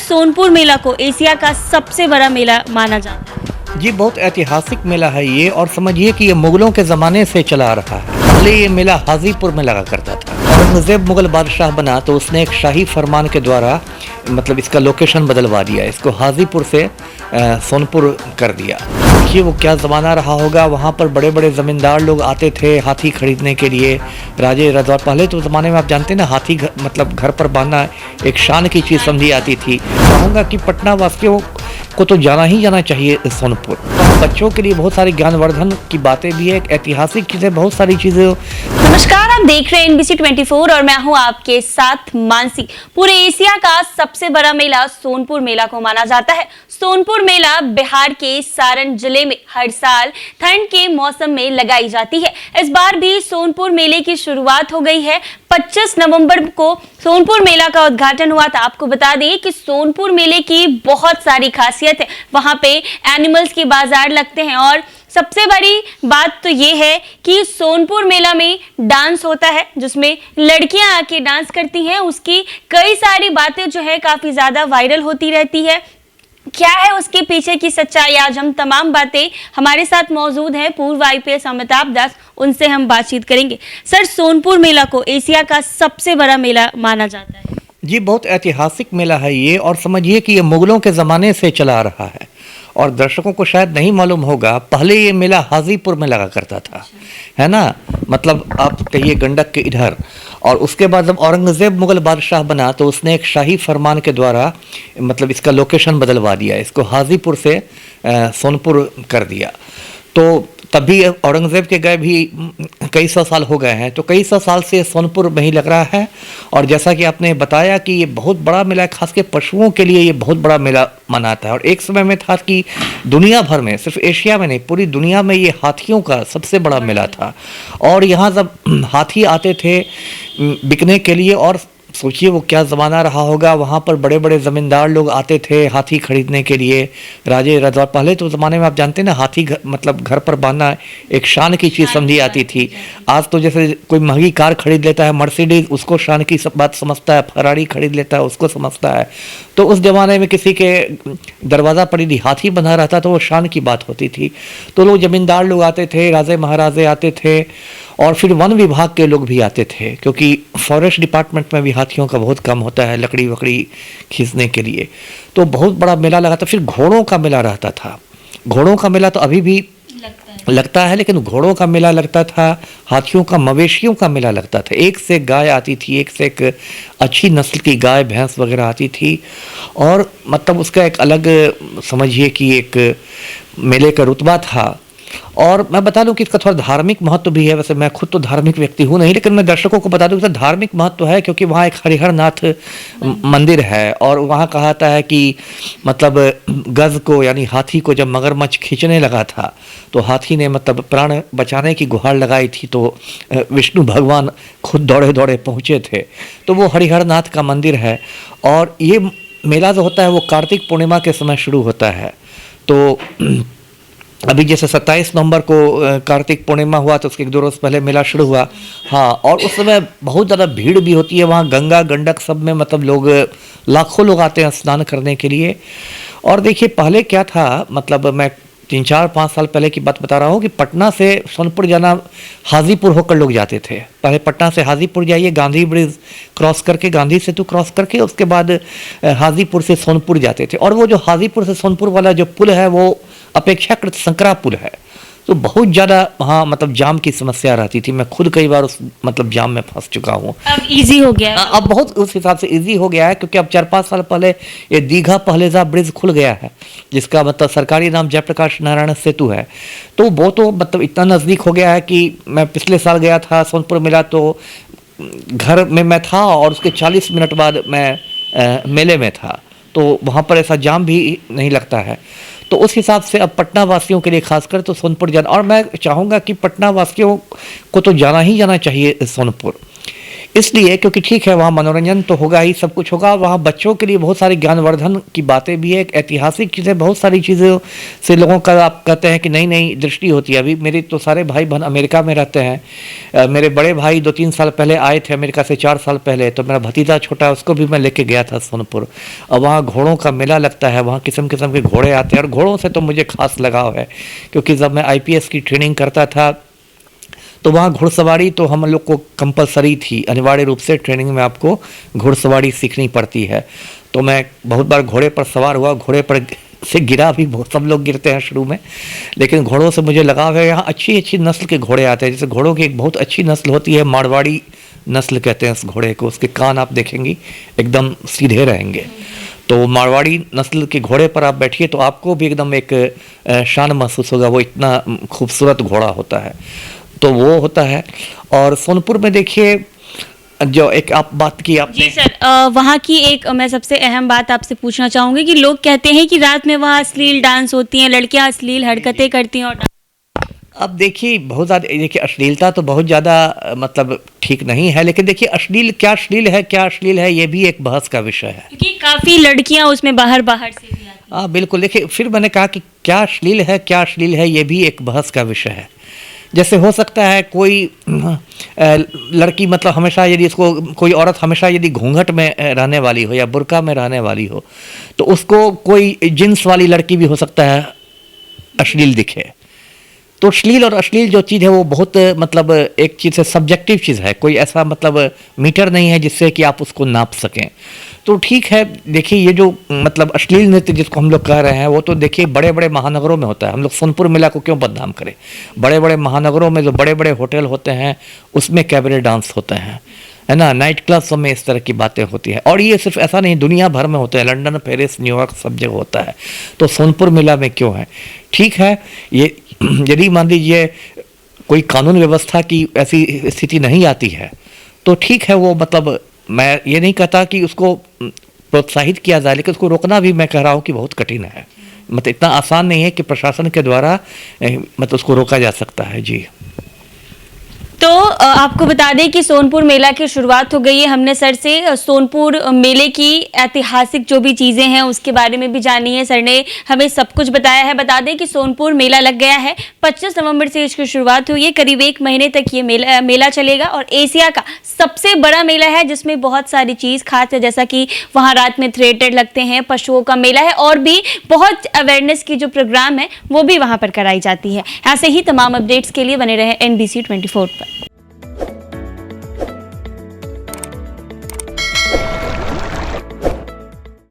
सोनपुर मेला को एशिया का सबसे बड़ा मेला माना जाता है। जी, बहुत ऐतिहासिक मेला है ये, और समझिए कि ये मुगलों के ज़माने से चला आ रहा है। पहले ये मेला हाजीपुर में लगा करता था। औरंगज़ेब मुगल बादशाह बना तो उसने एक शाही फरमान के द्वारा मतलब इसका लोकेशन बदलवा दिया, इसको हाजीपुर से सोनपुर कर दिया। देखिए वो क्या ज़माना रहा होगा। वहाँ पर बड़े बड़े ज़मींदार लोग आते थे हाथी खरीदने के लिए, राजे रजवाड़। पहले तो ज़माने में आप जानते हैं ना, हाथी मतलब घर पर बांधना एक शान की चीज़ समझी आती थी। कहूँगा कि पटना वासियों को तो जाना ही जाना चाहिए सोनपुर। बच्चों के लिए बहुत सारी ज्ञानवर्धन की बातें भी है, ऐतिहासिक चीज़ें, बहुत सारी चीज़ें। नमस्कार, आप देख रहे हैं NBC 24 और मैं हूं आपके साथ मानसी। पूरे एशिया का सबसे बड़ा मेला सोनपुर मेला को माना जाता है। सोनपुर मेला बिहार के सारण जिले में हर साल ठंड के मौसम में लगाई जाती है। इस बार भी सोनपुर मेले की शुरुआत हो गई है। 25 नवंबर को सोनपुर मेला का उद्घाटन हुआ था। आपको बता दें कि सोनपुर मेले की बहुत सारी खासियत है। वहां पे एनिमल्स के बाजार लगते हैं और सबसे बड़ी बात तो ये है कि सोनपुर मेला में डांस होता है, जिसमें लड़कियां आके डांस करती हैं। उसकी कई सारी बातें जो है काफी ज्यादा वायरल होती रहती है। क्या है उसके पीछे की सच्चाई, आज हम तमाम बातें, हमारे साथ मौजूद हैं पूर्व IPS अमिताभ दास, उनसे हम बातचीत करेंगे। सर, सोनपुर मेला को एशिया का सबसे बड़ा मेला माना जाता है। जी, बहुत ऐतिहासिक मेला है ये, और समझिए कि ये मुगलों के ज़माने से चला आ रहा है। और दर्शकों को शायद नहीं मालूम होगा, पहले ये मेला हाजीपुर में लगा करता था, है ना, मतलब आप कहिए गंडक के इधर। और उसके बाद जब औरंगज़ेब मुगल बादशाह बना तो उसने एक शाही फरमान के द्वारा मतलब इसका लोकेशन बदलवा दिया, इसको हाजीपुर से सोनपुर कर दिया। तो तभी औरंगज़ेब के गए भी कई सौ साल हो गए हैं, तो कई सौ साल से सोनपुर में ही लग रहा है। और जैसा कि आपने बताया कि ये बहुत बड़ा मेला है, खास के पशुओं के लिए ये बहुत बड़ा मेला मनाता है। और एक समय में था कि दुनिया भर में, सिर्फ एशिया में नहीं, पूरी दुनिया में ये हाथियों का सबसे बड़ा मेला था। और यहाँ जब हाथी आते थे बिकने के लिए, और सोचिए वो क्या ज़माना रहा होगा। वहाँ पर बड़े बड़े ज़मींदार लोग आते थे हाथी खरीदने के लिए, राजे रजवाड़। पहले तो ज़माने में आप जानते हैं ना, हाथी मतलब घर पर बांधना एक शान की चीज़ समझी आती थी। आज तो जैसे कोई महंगी कार खरीद लेता है, मर्सिडीज, उसको शान की बात समझता है, फरारी खरीद लेता है, उसको समझता है। तो उस ज़माने में किसी के दरवाज़ा पर यदि हाथी बंधा रहता तो वो शान की बात होती थी। तो लोग ज़मींदार लोग आते थे, राजे महाराजे आते थे, और फिर वन विभाग के लोग भी आते थे, क्योंकि फॉरेस्ट डिपार्टमेंट में भी हाथियों का बहुत कम होता है लकड़ी वकड़ी खींचने के लिए। तो बहुत बड़ा मेला लगा था। फिर घोड़ों का मेला रहता था। घोड़ों का मेला तो अभी भी लगता है, लेकिन घोड़ों का मेला लगता था, हाथियों का, मवेशियों का मेला लगता था। एक से एक गाय आती थी, एक से एक अच्छी नस्ल की गाय भैंस वगैरह आती थी। और मतलब उसका एक अलग समझिए कि एक मेले का रुतबा था। और मैं बता दूं कि इसका थोड़ा धार्मिक महत्व भी है। वैसे मैं खुद तो धार्मिक व्यक्ति हूं नहीं, लेकिन मैं दर्शकों को बता दूं कि धार्मिक महत्व है, क्योंकि वहाँ एक हरिहर नाथ मंदिर है। और वहाँ कहा जाता है कि मतलब गज को, यानी हाथी को, जब मगरमच्छ खींचने लगा था तो हाथी ने मतलब प्राण बचाने की गुहार लगाई थी, तो विष्णु भगवान खुद दौड़े दौड़े पहुँचे थे। तो वो हरिहर नाथ का मंदिर है। और ये मेला जो होता है वो कार्तिक पूर्णिमा के समय शुरू होता है। तो अभी जैसे 27 नवंबर को कार्तिक पूर्णिमा हुआ, तो उसके 1-2 रोज़ पहले मेला शुरू हुआ। हाँ, और उस समय बहुत ज़्यादा भीड़ भी होती है वहाँ, गंगा गंडक सब में मतलब लोग, लाखों लोग आते हैं स्नान करने के लिए। और देखिए पहले क्या था, मतलब मैं 3-4-5 साल पहले की बात बता रहा हूँ कि पटना से सोनपुर जाना हाजीपुर होकर लोग जाते थे। पहले पटना से हाजीपुर जाइए, गांधी ब्रिज क्रॉस करके, गांधी सेतु क्रॉस करके, उसके बाद हाजीपुर से सोनपुर जाते थे। और वो जो हाजीपुर से सोनपुर वाला जो पुल है वो अपेक्षाकृत संकरा पुल है। तो बहुत ज़्यादा वहाँ मतलब जाम की समस्या रहती थी। मैं खुद कई बार उस मतलब जाम में फंस चुका हूँ। अब इजी हो गया है। अब बहुत उस हिसाब से इजी हो गया है, क्योंकि अब 4-5 साल पहले ये दीघा पहलेजा ब्रिज खुल गया है, जिसका मतलब सरकारी नाम जयप्रकाश नारायण सेतु है। तो वो तो मतलब इतना नज़दीक हो गया है कि मैं पिछले साल गया था सोनपुर मेला, तो घर में मैं था और उसके 40 मिनट बाद मैं मेले में था। तो वहाँ पर ऐसा जाम भी नहीं लगता है। तो उस हिसाब से अब पटना वासियों के लिए खासकर तो सोनपुर जाना, और मैं चाहूँगा कि पटना वासियों को तो जाना ही जाना चाहिए सोनपुर। इसलिए क्योंकि ठीक है वहाँ मनोरंजन तो होगा ही, सब कुछ होगा, वहाँ बच्चों के लिए बहुत सारी ज्ञानवर्धन की बातें भी है, ऐतिहासिक चीज़ें, बहुत सारी चीज़ों से लोगों का आप कहते हैं कि नई नई दृष्टि होती है। अभी मेरे तो सारे भाई बहन अमेरिका में रहते हैं। मेरे बड़े भाई 2-3 साल पहले आए थे अमेरिका से, 4 साल पहले, तो मेरा भतीजा छोटा उसको भी मैं लेके गया था सोनपुर। और वहाँ घोड़ों का मेला लगता है, वहाँ किस्म किस्म के घोड़े आते हैं, और घोड़ों से तो मुझे खास लगाव है क्योंकि जब मैं IPS की ट्रेनिंग करता था तो वहाँ घुड़सवारी तो हम लोग को कंपलसरी थी, अनिवार्य रूप से ट्रेनिंग में आपको घुड़सवारी सीखनी पड़ती है। तो मैं बहुत बार घोड़े पर सवार हुआ, घोड़े पर से गिरा भी, बहुत सब लोग गिरते हैं शुरू में, लेकिन घोड़ों से मुझे लगाव है। यहाँ अच्छी अच्छी नस्ल के घोड़े आते हैं, जैसे घोड़ों की एक बहुत अच्छी नस्ल होती है, मारवाड़ी नस्ल कहते हैं इस घोड़े को, उसके कान आप देखेंगी एकदम सीधे रहेंगे। तो मारवाड़ी नस्ल के घोड़े पर आप बैठिए तो आपको भी एकदम एक शान महसूस होगा, वो इतना खूबसूरत घोड़ा होता है। तो वो होता है। और सोनपुर में देखिए जो एक आप बात की आपने, जी सर, वहाँ की एक मैं सबसे अहम बात आपसे पूछना चाहूँगी कि लोग कहते हैं कि रात में वहाँ अश्लील डांस होती हैं, लड़कियाँ अश्लील हरकतें करती हैं और अब देखिए बहुत ज़्यादा, देखिए अश्लीलता तो बहुत ज़्यादा मतलब ठीक नहीं है, लेकिन देखिए अश्लील क्या अश्लील है, क्या अश्लील है, ये भी एक बहस का विषय है। क्योंकि काफ़ी लड़कियाँ उसमें बाहर बाहर से भी आती हैं। हाँ बिल्कुल, देखिए फिर मैंने कहा कि क्या अश्लील है, क्या अश्लील है, ये भी एक बहस का विषय है। जैसे हो सकता है कोई लड़की मतलब हमेशा यदि इसको कोई औरत हमेशा यदि घूंघट में रहने वाली हो या बुर्का में रहने वाली हो तो उसको कोई जींस वाली लड़की भी हो सकता है अश्लील दिखे। तो अश्लील और अश्लील जो चीज़ है वो बहुत मतलब एक चीज़ है, सब्जेक्टिव चीज़ है, कोई ऐसा मतलब मीटर नहीं है जिससे कि आप उसको नाप सकें। तो ठीक है, देखिए ये जो मतलब अश्लील नृत्य जिसको हम लोग कह रहे हैं वो तो देखिए बड़े बड़े महानगरों में होता है। हम लोग सोनपुर मेला को क्यों बदनाम करें, बड़े बड़े महानगरों में जो बड़े बड़े होटल होते हैं उसमें कैबरे डांस होते हैं, है ना, नाइट क्लब्स में इस तरह की बातें होती हैं। और ये सिर्फ ऐसा नहीं, दुनिया भर में होते हैं, लंदन, पेरिस, न्यूयॉर्क, सब जगह होता है। तो सोनपुर मेला में क्यों है? ठीक है, ये यदि मान लीजिए कोई कानून व्यवस्था की ऐसी स्थिति नहीं आती है तो ठीक है, वो मतलब मैं ये नहीं कहता कि उसको प्रोत्साहित किया जाए, लेकिन उसको रोकना भी मैं कह रहा हूँ कि बहुत कठिन है। मतलब इतना आसान नहीं है कि प्रशासन के द्वारा मतलब उसको रोका जा सकता है। जी तो आपको बता दें कि सोनपुर मेला की शुरुआत हो गई है। हमने सर से सोनपुर मेले की ऐतिहासिक जो भी चीज़ें हैं उसके बारे में भी जानी है। सर ने हमें सब कुछ बताया है। बता दें कि सोनपुर मेला लग गया है, 25 नवंबर से इसकी शुरुआत हुई है। करीब 1 महीने तक ये मेला चलेगा और एशिया का सबसे बड़ा मेला है जिसमें बहुत सारी चीज़ खास है, जैसा कि वहाँ रात में थिएटर लगते हैं, पशुओं का मेला है और भी बहुत अवेयरनेस की जो प्रोग्राम है वो भी वहाँ पर कराई जाती है। ऐसे ही तमाम अपडेट्स के लिए बने रहे NBC 24 पर।